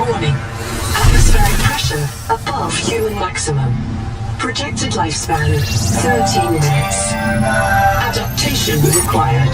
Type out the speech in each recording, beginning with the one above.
Warning. Atmospheric pressure above human maximum. Projected lifespan 13 minutes. Adaptation required.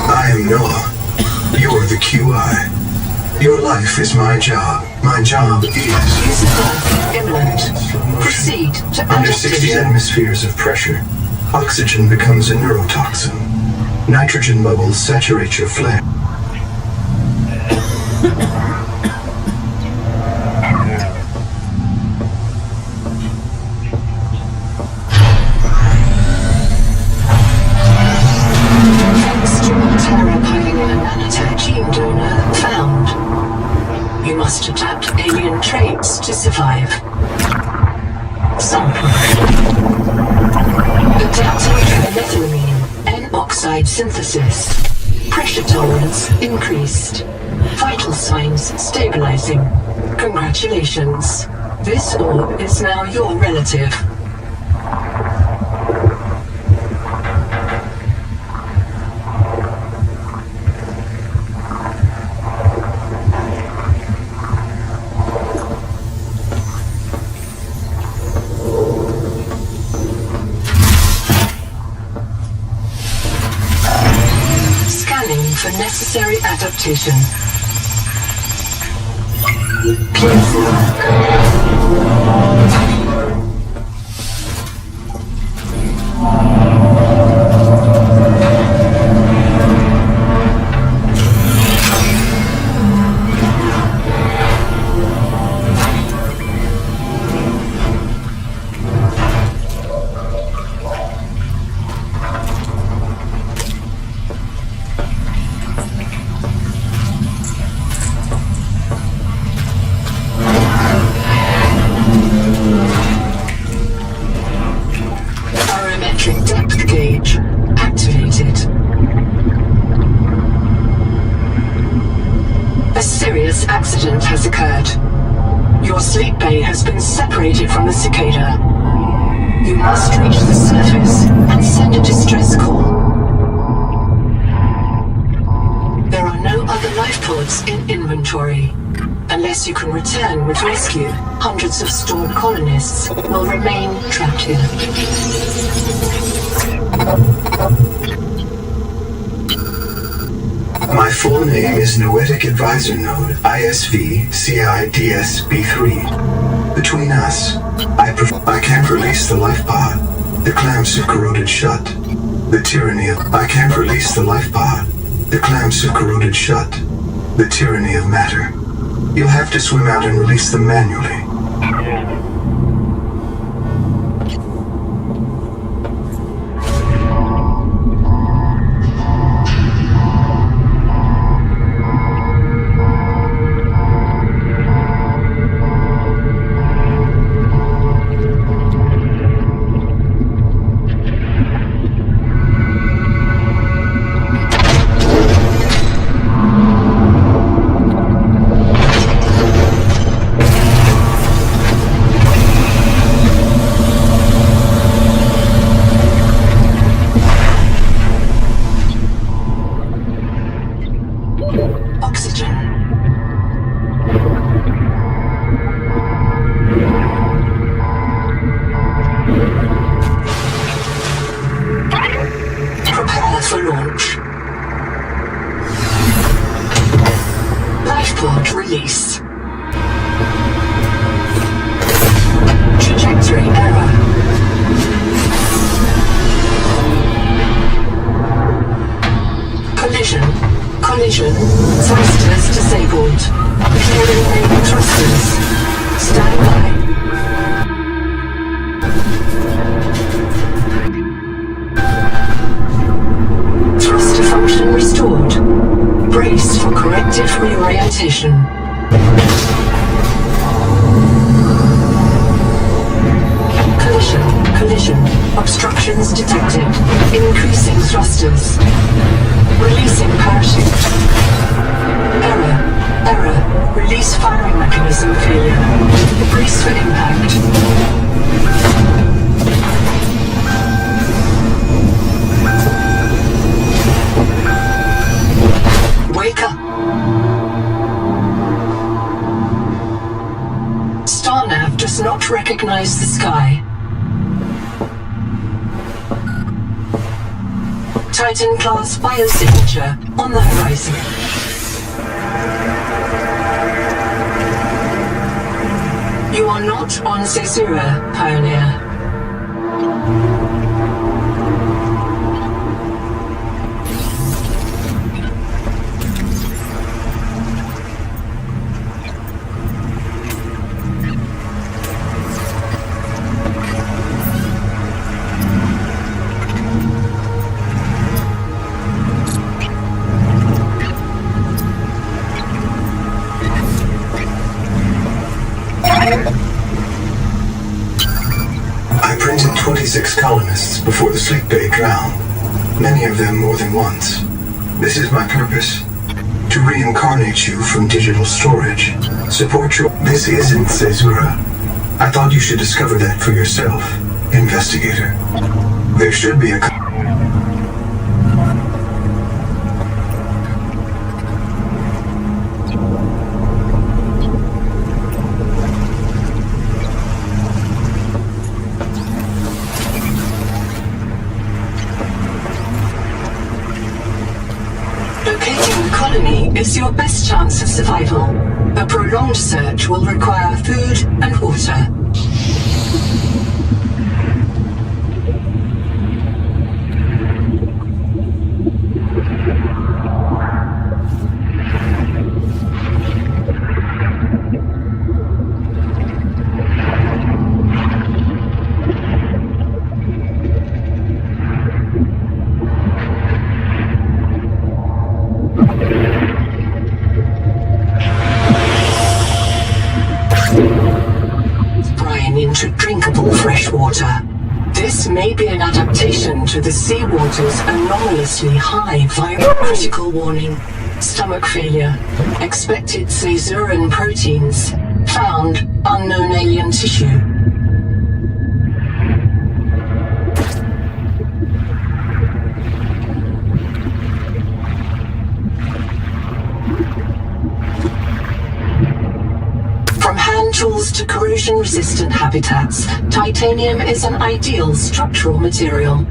I am Noah. You're the QI. Your life is my job. My job is... Use of Earth imminent. Proceed to Under 60 adaptation. atmospheres of pressure, oxygen becomes a neurotoxin. Nitrogen bubbles saturate your flare. You must adapt alien traits to survive. Sample. Adapting to methylamine N-oxide synthesis. Pressure tolerance increased. Vital signs stabilizing. Congratulations. This orb is now your relative. For necessary adaptation. Please depth gauge activated. A serious accident has occurred. Your sleep bay has been separated from the cicada. You must reach the surface and send a distress call. There are no other life pods in inventory. Unless you can return with rescue, hundreds of stored colonists will remain trapped here. My full name is Noetic Advisor Node, ISV CIDS-B3. Between us, I can't release the life pod. The clamps have corroded shut. The tyranny of... I can't release the life pod. The clamps have corroded shut. The tyranny of matter. You'll have to swim out and release them manually. Prepare for launch. Lifepod release. Trajectory error. Collision. Thrusters disabled. Clearing main thrusters. Stand by. Thruster function restored. Brace for corrective Reorientation. Collision. Obstructions detected. Increasing thrusters. Releasing parachute. Error. Release firing mechanism failure. Brace for impact. Wake up. StarNav does not recognize the sky. Titan-class biosignature on the horizon. You are not on Caesura, Pioneer. I printed 26 colonists before the sleep bay drowned, many of them more than once. This is my purpose. To reincarnate you from digital storage. Support your... This isn't Caesura. I thought you should discover that for yourself, investigator. There should be a... Locating the colony is your best chance of survival. A prolonged search will require food and water. Into drinkable fresh water. This may be an adaptation to the seawater's anomalously high critical warning. Stomach failure. Expected Caesuran proteins. Found unknown alien tissue. From hand tools to corrosion-resistant habitats, titanium is an ideal structural material.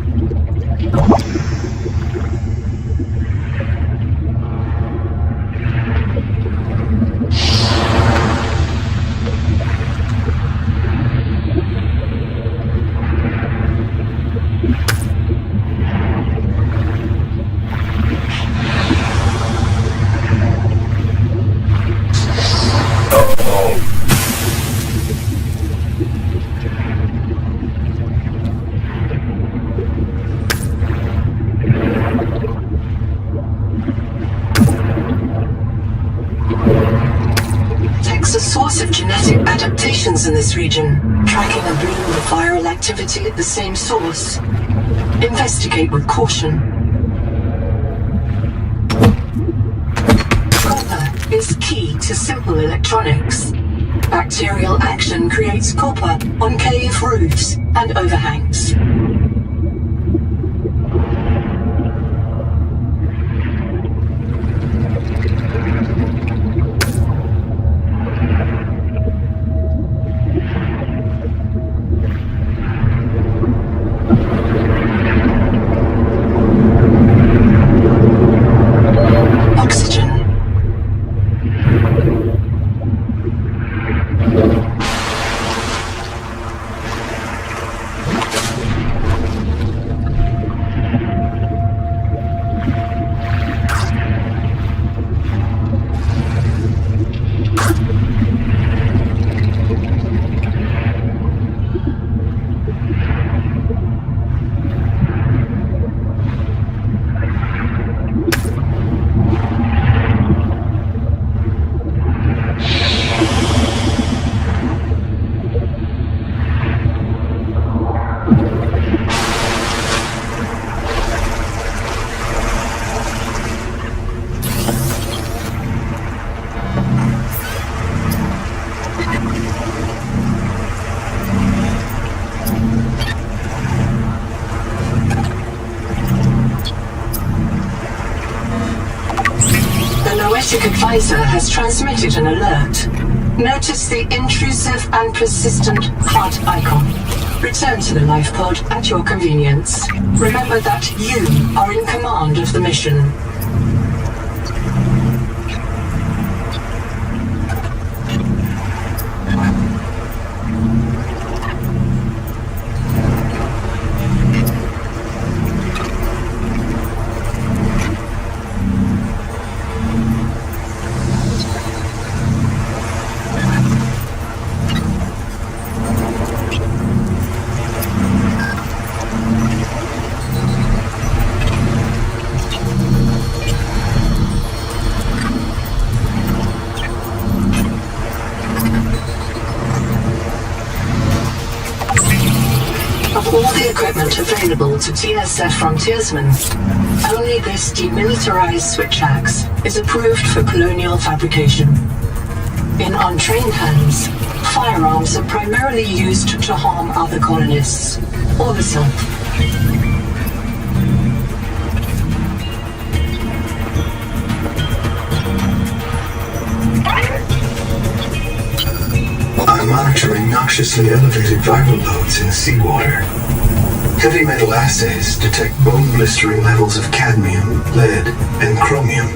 A source of genetic adaptations in this region, tracking a bloom of viral activity at the same source. Investigate with caution. Copper is key to simple electronics. Bacterial action creates copper on cave roofs and overhangs. advisor has transmitted an alert. Notice the intrusive and persistent heart icon. Return to the life pod at your convenience. Remember that you are in command of the mission. Of all the equipment available to TSF frontiersmen, only this demilitarized switch axe is approved for colonial fabrication. In untrained hands, firearms are primarily used to harm other colonists, or the self. I'm monitoring noxiously elevated viral loads in seawater. Heavy metal assays detect bone-blistering levels of cadmium, lead, and chromium.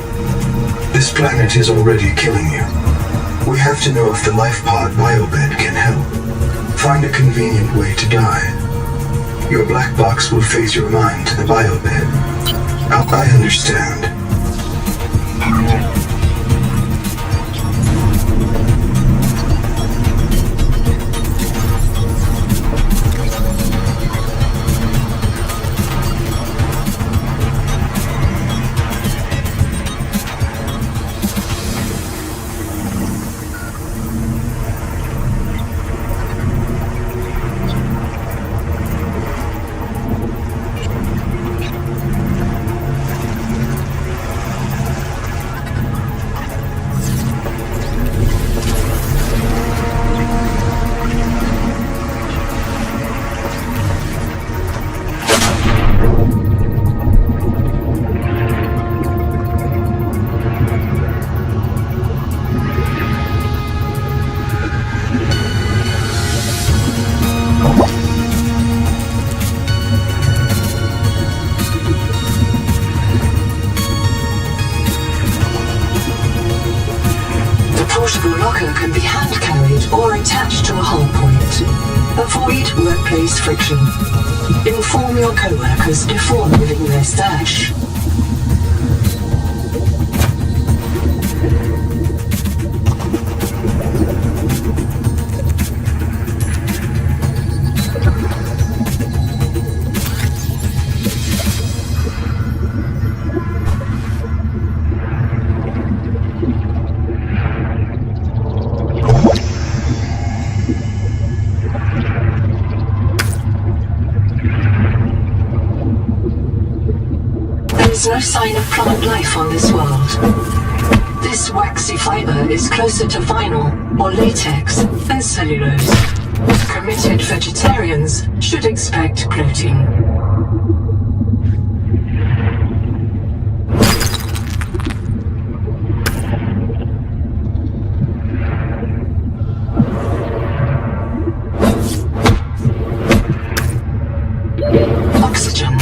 This planet is already killing you. We have to know if the life pod biobed can help. Find a convenient way to die. Your black box will phase your mind to the biobed. I understand. Portable locker can be hand-carried or attached to a hull point. Avoid workplace friction. Inform your co-workers before moving their stash. There's no sign of plant life on this world. This waxy fiber is closer to vinyl or latex than cellulose. Committed vegetarians should expect protein. Oxygen.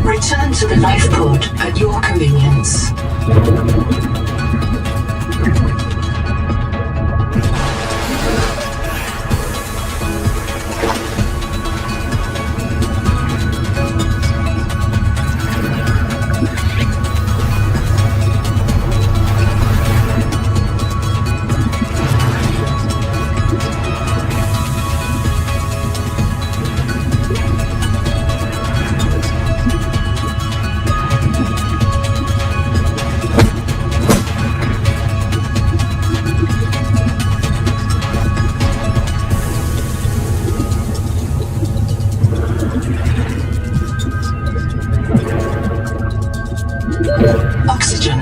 Return to the life pod at your convenience. Oxygen.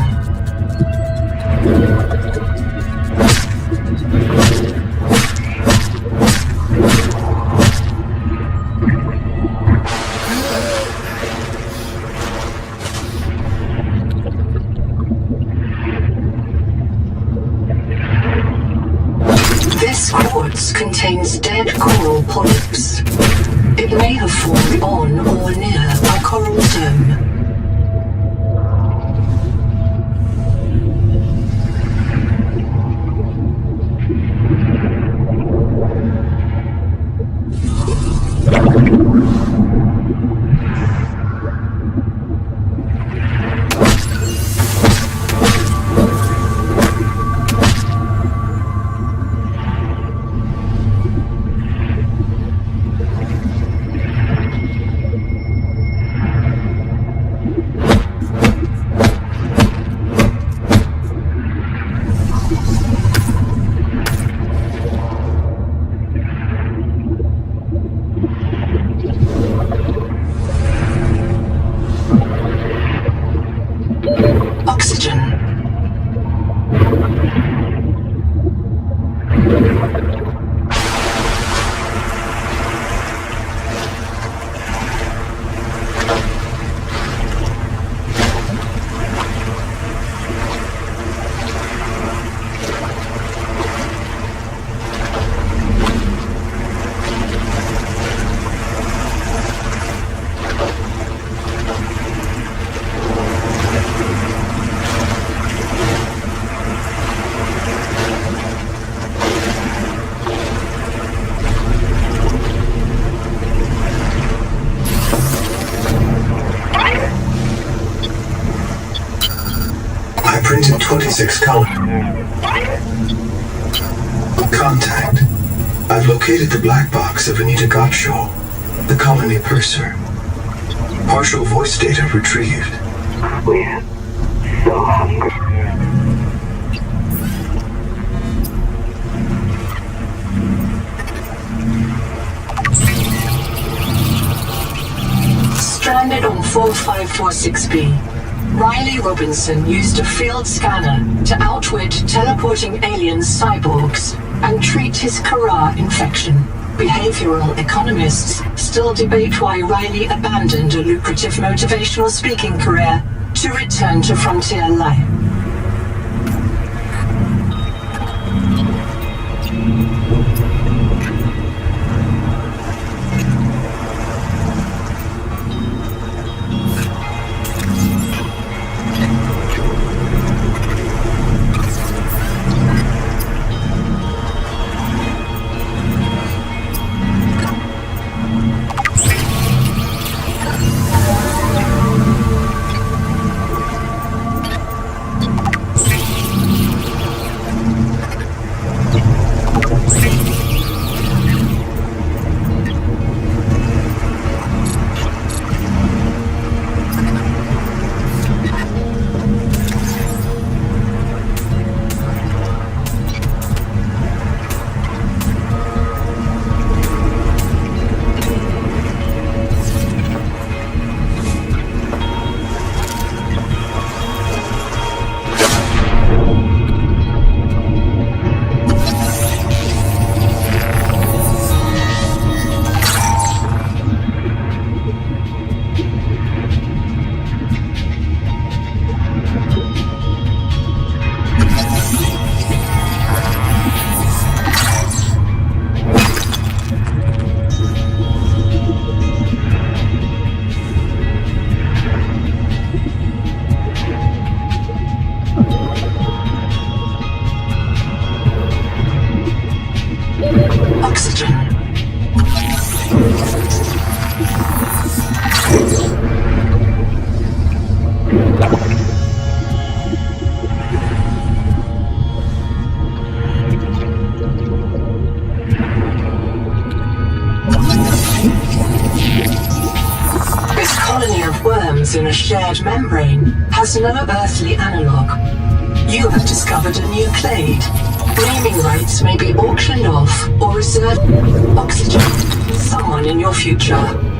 This quartz contains dead coral polyps. It may have formed on or near a coral dome. Oxygen. I printed 26 colors. Contact. I've located the black box of Anita Gottschall, the colony purser. Partial voice data retrieved. We're so hungry. Stranded on 4546B, Riley Robinson used a field scanner to outwit teleporting alien cyborgs and treat his Kara infection. Behavioral economists still debate why Riley abandoned a lucrative motivational speaking career to return to frontier life. colony of worms in a shared membrane has no earthly analogue. You have discovered a new clade. Naming rights may be auctioned off or reserved. Oxygen. Someone in your future.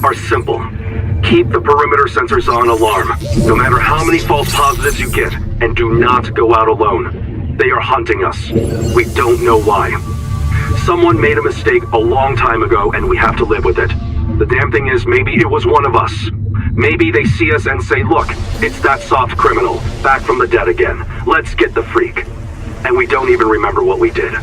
Are simple. Keep the perimeter sensors on alarm, no matter how many false positives you get, and do not go out alone. They are hunting us. We don't know why. Someone made a mistake a long time ago, and we have to live with it. The damn thing is, maybe it was one of us. Maybe they see us and say, look, it's that soft criminal, back from the dead again. Let's get the freak. And we don't even remember what we did.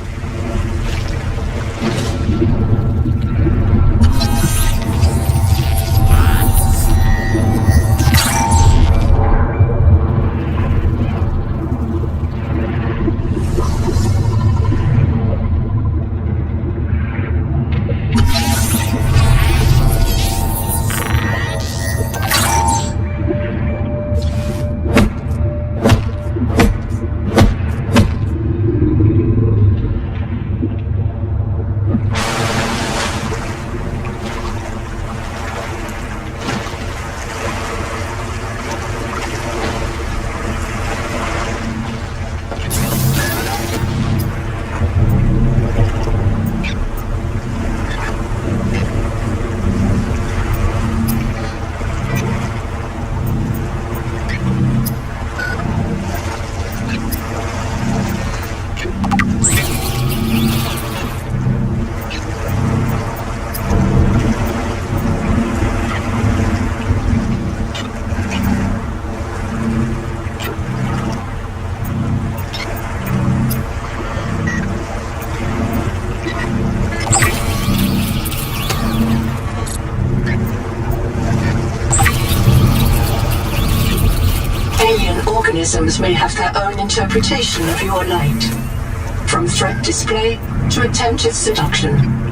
Organisms may have their own interpretation of your light. from threat display to attempted seduction.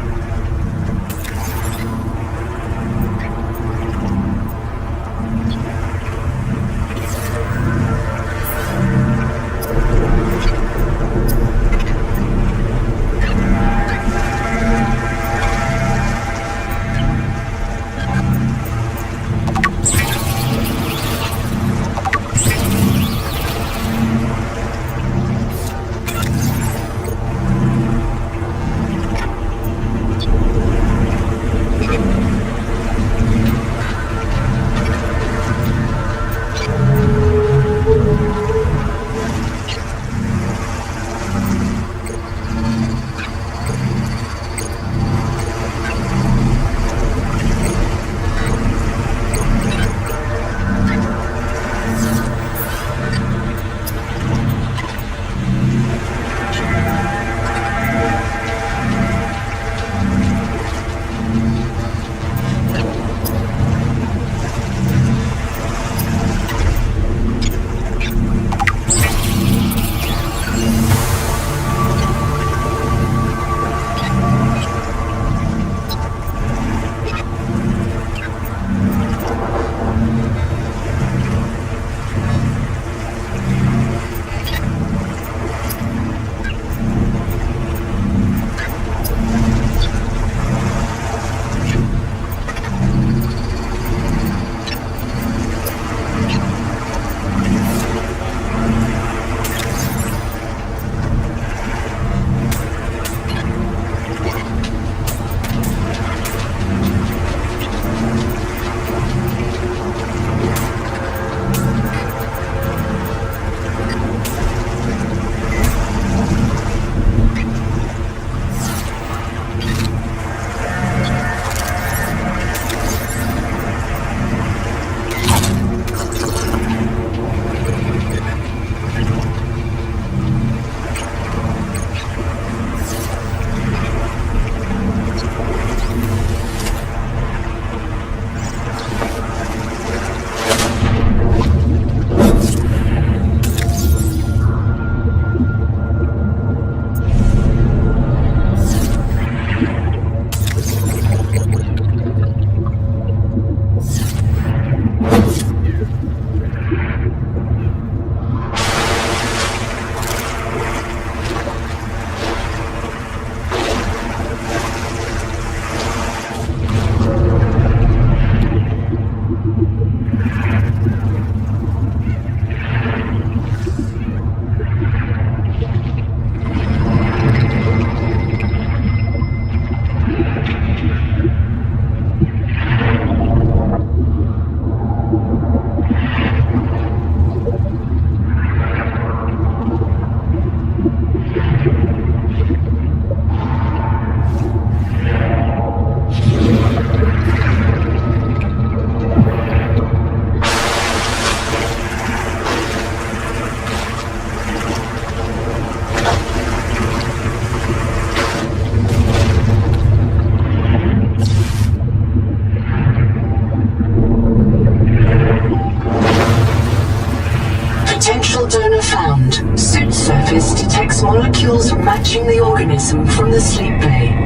surface detects molecules matching the organism from the sleep bay.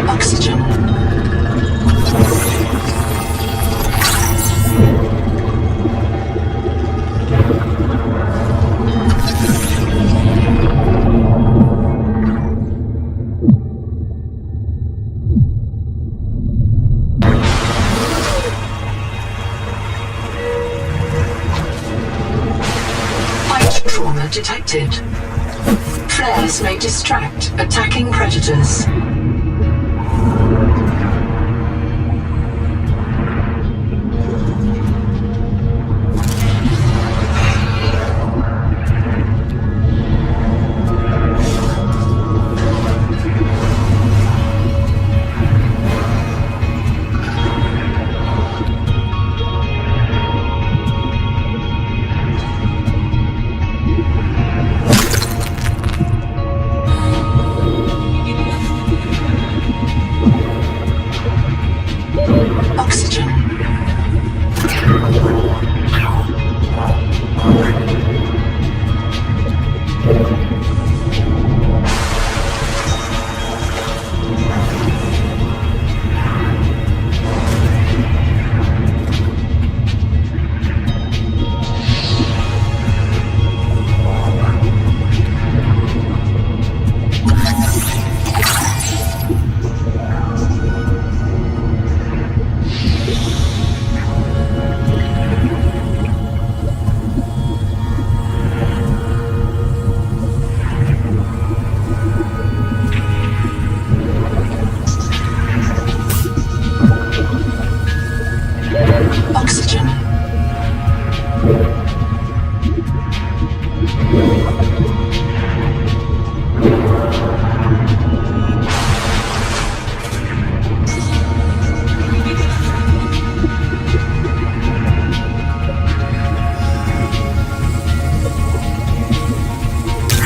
Oxygen. Bite trauma detected. Flares may distract attacking predators.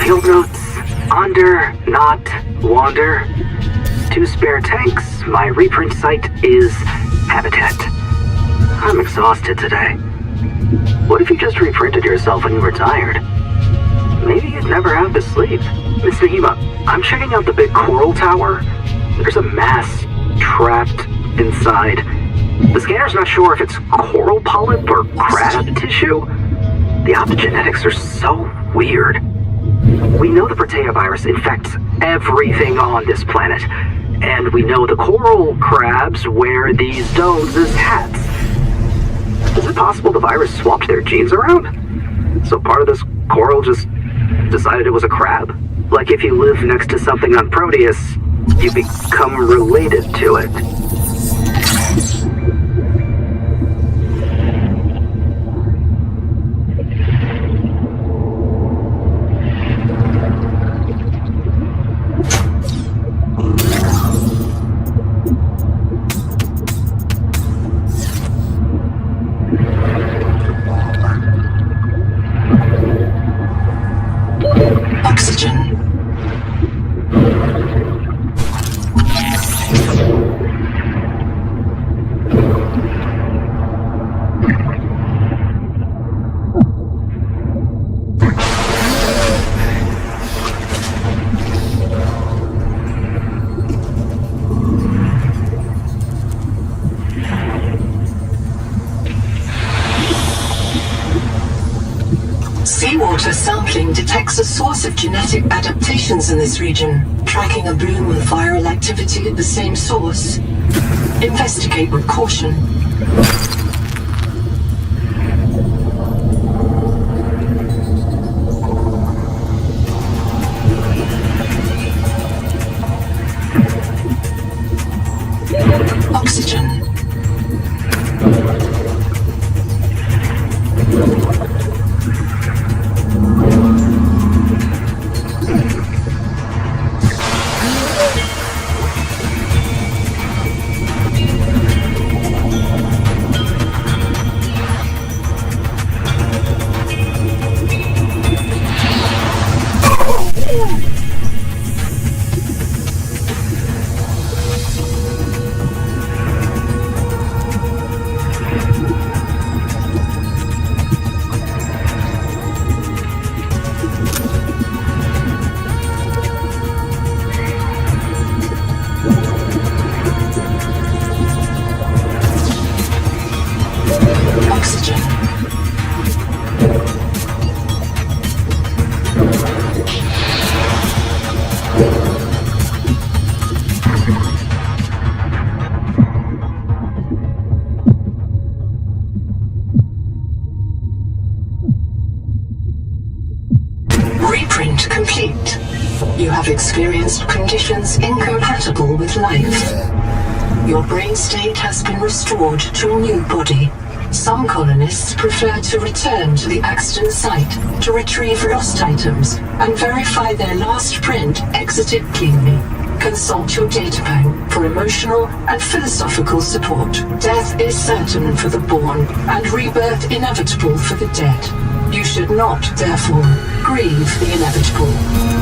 Field notes, under, not, wander. 2 spare tanks, my reprint site is habitat. I'm exhausted today. What if you just reprinted yourself when you were tired? Maybe you'd never have to sleep. Miss Nahima, I'm checking out the big coral tower. There's a mass trapped inside. The scanner's not sure if it's coral polyp or crab tissue. The optogenetics are so weird. We know the Protea virus infects everything on this planet, and we know the coral crabs wear these domes as hats. Is it possible the virus swapped their genes around? So part of this coral just decided it was a crab? Like if you live next to something on Proteus, you become related to it. Oxygen. Seawater sampling detects a source of genetic adaptations in this region, tracking a bloom of viral activity at the same source. Investigate with caution. Oxygen. Oxygen. Reprint complete. You have experienced conditions incompatible with life. Your brain state has been restored to a new body. Some colonists prefer to return to the accident site to retrieve lost items and verify their last print exited cleanly. Consult your databank for emotional and philosophical support. Death is certain for the born and rebirth inevitable for the dead. You should not, therefore, grieve the inevitable.